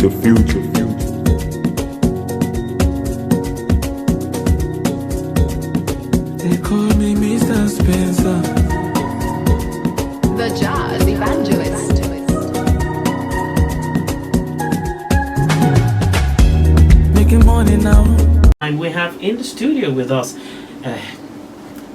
the future. They call me Mr. Spencer, the jazz evangelist. making money now. And we have in the studio with us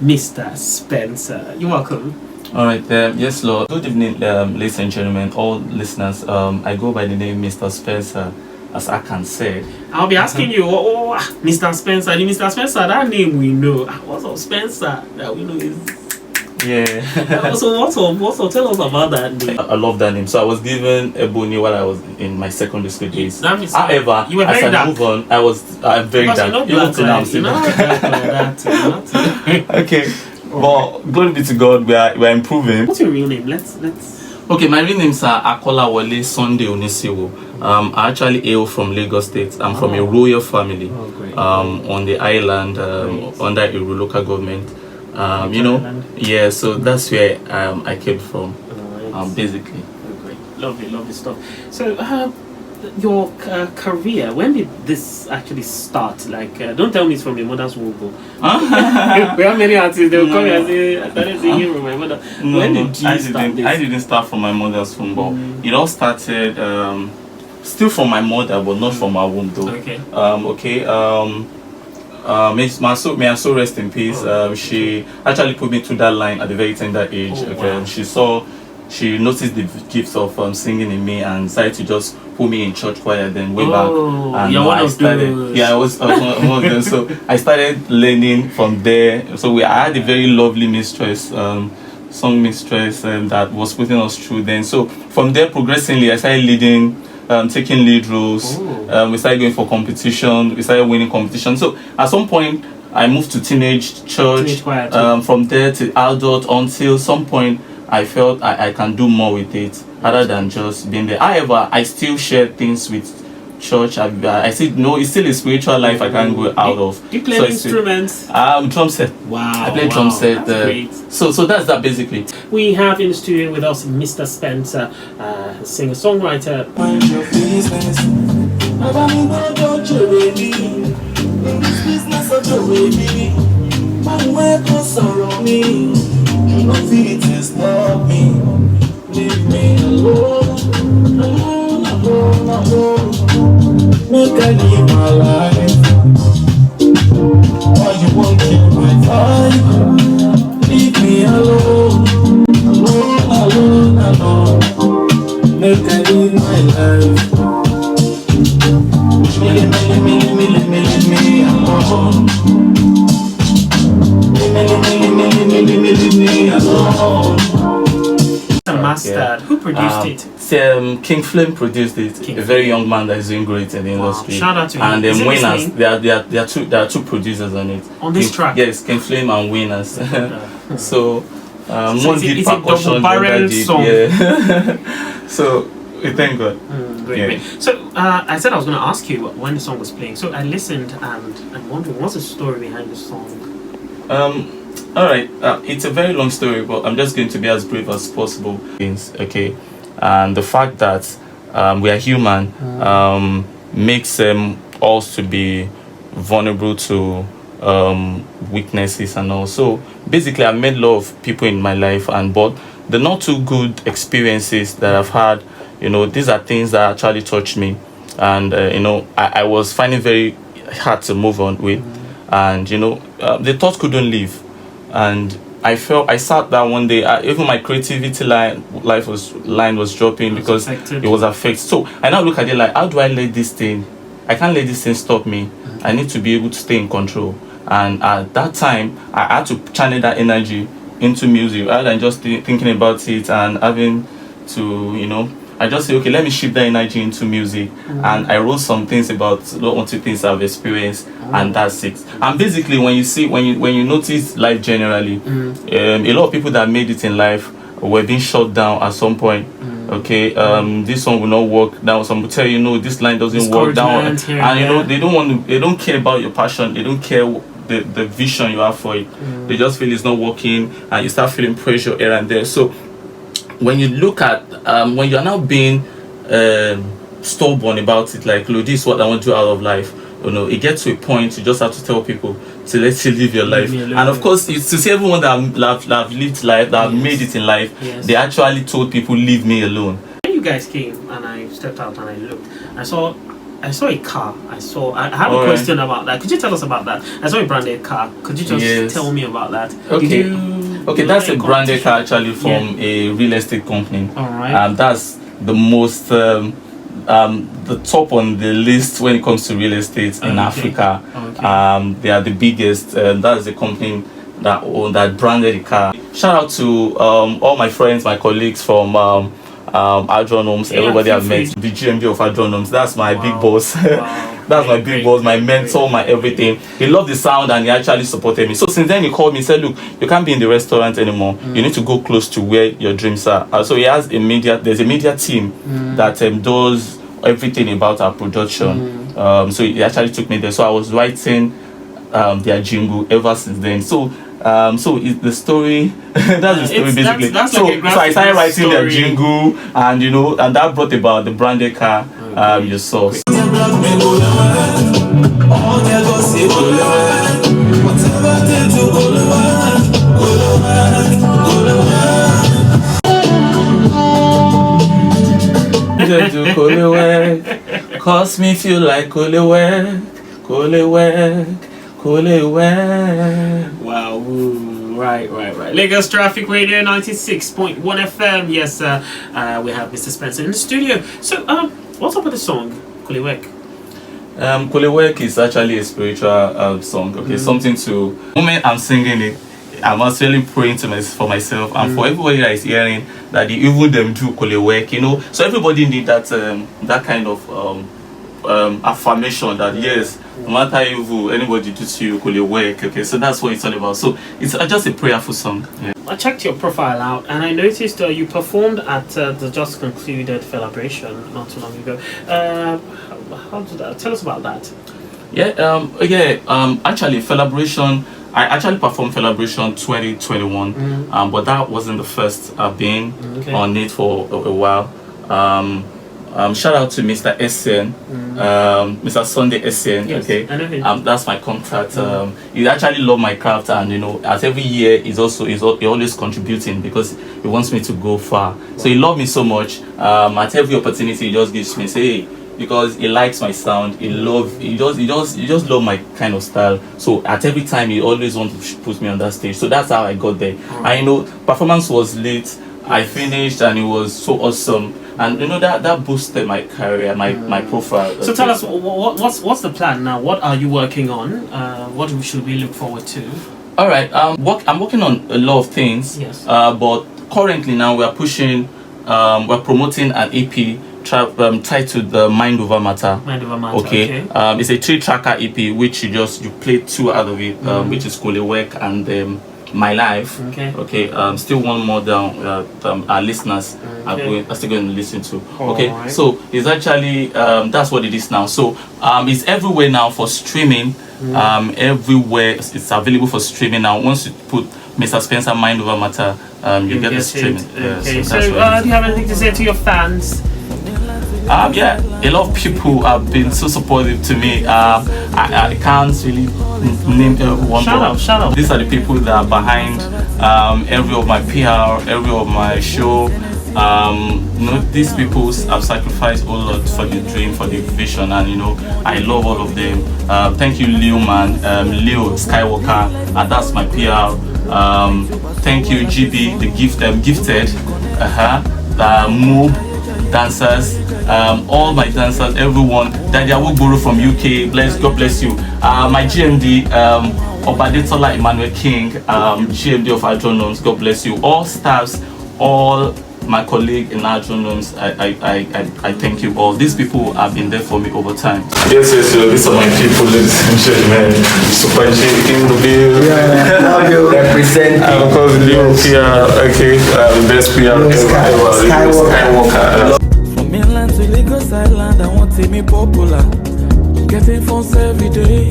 Mr. Spencer. You're welcome. All right, yes, Lord. Good evening, ladies and gentlemen, all listeners. I go by the name Mr. Spencer, as Akan said. I'll be asking you, Mr. Spencer, Mr. Spencer, that name we know. What's up, Spencer? That we know is. Yeah. So what's up? Tell us about that name. I love that name. So I was given Ebony while I was in my secondary school days. That means However, you were as very I dark. move on, I was very Because dark. you're not Even black till now, I'm like still you're not dark. black like that. Okay, but glory be to God, we're improving. What's your real name? Let's. Okay, my real names are Akola Wale Sunday Onisiwo. I actually hail from Lagos State. I'm from a royal family. Oh, great. On the island, under a local government. Yeah, so that's where I came from, basically. Oh, great. Lovely stuff. So, your career, when did this actually start? Like, don't tell me it's from your mother's womb. We have many artists, they'll come here and say, I started singing from my mother. When did you start this? I didn't start from my mother's womb, but it all started still from my mother, but not from my womb, though. Okay. May I so rest in peace. She actually put me through that line at a very tender age. Wow. She noticed the gifts of singing in me and decided to just put me in church choir. Then way back, and you're one I of started. those. Yeah, I was one of them. So I started learning from there. So I had a very lovely mistress, song mistress, that was putting us through. Then so from there, progressively, I started leading. Taking lead roles. We started going for competition. We started winning competition. So at some point, I moved to teenage church. choir From there to adult, until some point, I felt I can do more with it other than just being there. However, I still share things with church. I said no, it's still a spiritual life I can't go out of. You play instruments? Drum set. Wow. I play drum set. That's great. So that's that basically. We have in the studio with us Mr. Spencer, singer-songwriter. Mind your business. Baba mi no dojo baby. In this business of your baby. My way to sorrow me. You know fit to stop me. Leave me alone. Make I live my life. Why you won't kill my vibe? Leave me alone. Alone. Make I live my life. Leave me alone. Leave me alone. Mustard. Who produced it? King Flame produced it. King a very young man that is doing great in the industry. Shout out to him. And Is it Winners. listening? There are two producers on it. On this track? Yes, King Flame and Winners. So So one did it's a percussion, the double-barrel other did, song. yeah. So we thank God. Great. So I said I was going to ask you when the song was playing. So I listened and I'm wondering what's the story behind the song? All right, it's a very long story, but I'm just going to be as brief as possible. Okay, and the fact that we are human makes us to be vulnerable to weaknesses and all. So basically, I've met a lot of people in my life, but the not too good experiences that I've had, these are things that actually touched me, and I was finding very hard to move on with, and the thought couldn't leave. And I sat down one day, even my creativity line was dropping because it was affected. So I now look at it like, how do I let this thing? I can't let this thing stop me. I need to be able to stay in control. And at that time, I had to channel that energy into music rather than just thinking about it and having to, I just say, okay, let me shift that energy into music. And I wrote some things about one, two things I've experienced, and that's it. And basically, when you notice life generally, a lot of people that made it in life were being shut down at some point. Okay, this one will not work. Now some will tell you, no, this line doesn't work. Down, and they don't care about your passion. They don't care the vision you have for it. They just feel it's not working, and you start feeling pressure here and there. So when you look at when you're now being stubborn about it, like, look, this is what I want to do out of life. You know, it gets to a point you just have to tell people to let you live your life. And of course, it's to see everyone that have lived life, that have made it in life, they actually told people, leave me alone. When you guys came and I stepped out and I looked, I saw a car. I have a question about that. Could you tell us about that? I saw a branded car. Could you just tell me about that? Okay, that's a branded car actually from a real estate company. All right. That's the most the top on the list when it comes to real estate in Africa. They are the biggest. That's the company that branded the car. Shout out to all my friends, my colleagues from Agronomes, everybody I've met, the GMD of Agronomes. That's my big boss. That's my big boss, my mentor, my everything. He loved the sound and he actually supported me. So since then he called me and said, look, you can't be in the restaurant anymore. You need to go close to where your dreams are. So he has there's a media team that does everything about our production. So he actually took me there. So I was writing their jingle ever since then. So the story that's the story basically. That's so, like so I started writing their jingle, and and that brought about the branded car you saw. Cause me feel like Wow. Right. Lagos Traffic Radio 96.1 FM. Yes, we have Mr. Spencer in the studio. So, what's up with the song, Kolewek? Kolewek is actually a spiritual song. Okay, something to. The moment I'm singing it, I'm actually praying for myself and for everybody that is hearing that they even them do Kolewek. So everybody need that kind of affirmation that yes, no matter evil anybody do to you, Kolewek. Okay, so that's what it's all about. So it's just a prayerful song. Yeah. I checked your profile out and I noticed you performed at the just concluded Celebration not too long ago. How did that? Tell us about that. Actually, Celebration. I actually performed Celebration 2021, but that wasn't the first I've been on it for a while. Shout out to Mr. Essien, Mr. Sunday Essien. Yes, okay, I know him. That's my contact. He actually loved my craft, and as every year he's always contributing because he wants me to go far. So he loved me so much. At every opportunity he just gives me, say, hey, because he likes my sound, he just love my kind of style. So at every time he always wants to put me on that stage. So that's how I got there. And performance was lit. I finished and it was so awesome. And that boosted my career, my profile. So tell us, what's the plan now? What are you working on? What should we look forward to? All right, I'm working on a lot of things. Yes. But currently now we're promoting an EP titled the Mind Over Matter. Okay. It's a 3-tracker EP which you play 2 out of it, which is Kolewek and My Life. Okay. Still one more down. Our listeners are still going to listen to. Okay. Right. So it's actually that's what it is now. So it's everywhere now for streaming. Everywhere it's available for streaming now. Once you put Mr. Spencer Mind Over Matter, you get the streaming. Okay. So do you have anything to say to your fans? A lot of people have been so supportive to me. I can't really name one. Shout out. These are the people that are behind every of my PR, every of my show. These people have sacrificed a lot for the dream, for the vision, and I love all of them. Thank you, Leo Leo Skywalker, and that's my PR. Thank you, GB, the gifted, Moob, dancers, all my dancers, everyone. Daddy Awogboro from UK, God bless you. My GMD, Obadetola Emmanuel King, GMD of Agronomes, God bless you. All staffs, all my colleague in Agronomes, I thank you all. These people have been there for me over time. Yes, these are my people, ladies and gentlemen. Super J in the building. Representing. Of course, Leo PR, okay, best PR ever. Skywalker. From mainland to Lagos Island, I want to be popular. Getting phones every day.